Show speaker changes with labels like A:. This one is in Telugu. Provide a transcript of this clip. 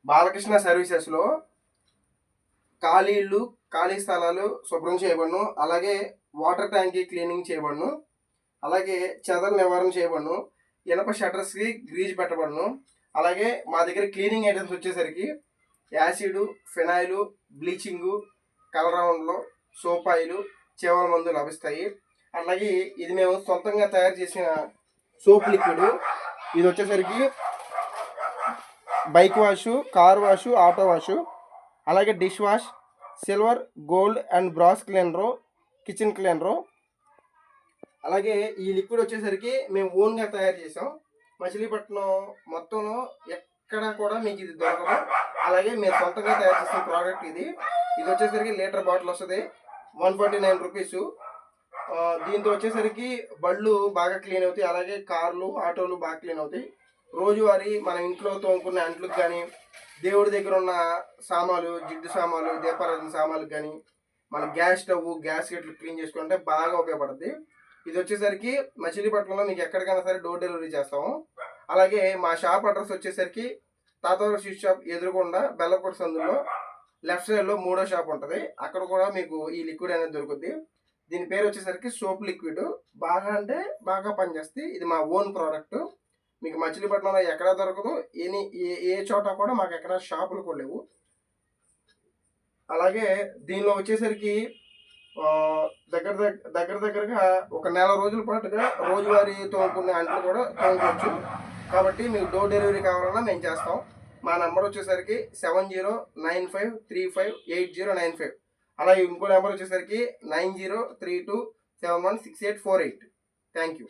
A: బాలకృష్ణ సర్వీసెస్లో ఖాళీ స్థలాలు శుభ్రం చేయబడును. అలాగే వాటర్ ట్యాంకీ క్లీనింగ్ చేయబడును. అలాగే చెదల నివారణ చేయబడును. ఇనప షట్టర్స్కి గ్రీజ్ పెట్టబడును. అలాగే మా దగ్గర క్లీనింగ్ ఐటమ్స్ వచ్చేసరికి యాసిడ్, ఫినాయిల్, బ్లీచింగు, కలరౌండ్లు, సోప్ ఆయిల్, చీమల మందు లభిస్తాయి. అలాగే ఇది మేము సొంతంగా తయారు చేసిన సోప్ లిక్విడ్. ఇది వచ్చేసరికి bike wash, car wash, auto wash, అలాగే dish wash, silver, gold and brass cleaner, kitchen cleaner. అలాగే ఈ లిక్విడ్ వచ్చేసరికి మేము ఓన్గా తయారు చేసాం. మచిలీపట్నం మొత్తంలో ఎక్కడ కూడా మీకు ఇది దొరకదు. అలాగే మేము సొంతంగా తయారు చేసిన ప్రోడక్ట్ ఇది. ఇది వచ్చేసరికి లీటర్ బాటిల్ వస్తుంది, 149 రూపీసు. దీంతో వచ్చేసరికి బళ్ళు బాగా క్లీన్ అవుతాయి. అలాగే కార్లు, ఆటోలు బాగా క్లీన్ అవుతాయి. రోజువారీ మన ఇంట్లో తోముకునే అంట్లకు కానీ, దేవుడి దగ్గర ఉన్న సామాన్లు, జిడ్డు సామాన్లు, దీపారాధన సామాన్లకు కానీ, మన గ్యాస్ స్టవ్, గ్యాస్ గట్లు క్లీన్ చేసుకుంటే బాగా ఉపయోగపడుతుంది. ఇది వచ్చేసరికి మచిలీపట్నంలో మీకు ఎక్కడికైనా సరే డోర్ డెలివరీ చేస్తాము. అలాగే మా షాప్ అడ్రస్ వచ్చేసరికి తాతవారి స్వీట్ షాప్ ఎదురుకుండా బెల్లపూర్ సందులో లెఫ్ట్ సైడ్లో 3వ షాప్ ఉంటుంది. అక్కడ కూడా మీకు ఈ లిక్విడ్ అనేది దొరుకుద్ది. దీని పేరు వచ్చేసరికి సోప్ లిక్విడ్. బాగా అంటే బాగా పనిచేస్తుంది. ఇది మా ఓన్ ప్రోడక్ట్. మీకు మచిలీపట్నంలో ఎక్కడా దొరకదు. ఏ చోట కూడా మాకు ఎక్కడ షాపులు కూడా లేవు. అలాగే దీనిలో వచ్చేసరికి దగ్గరగా ఒక నెల రోజుల పాటుగా రోజువారీ తోముకునే అంట్లు కూడా తోముకోవచ్చు. కాబట్టి మీకు డోర్ డెలివరీ కావాలన్నా మేము చేస్తాం. మా నెంబర్ వచ్చేసరికి 7095358095. అలాగే ఇంకో నెంబర్ వచ్చేసరికి 9032716848. Thank you.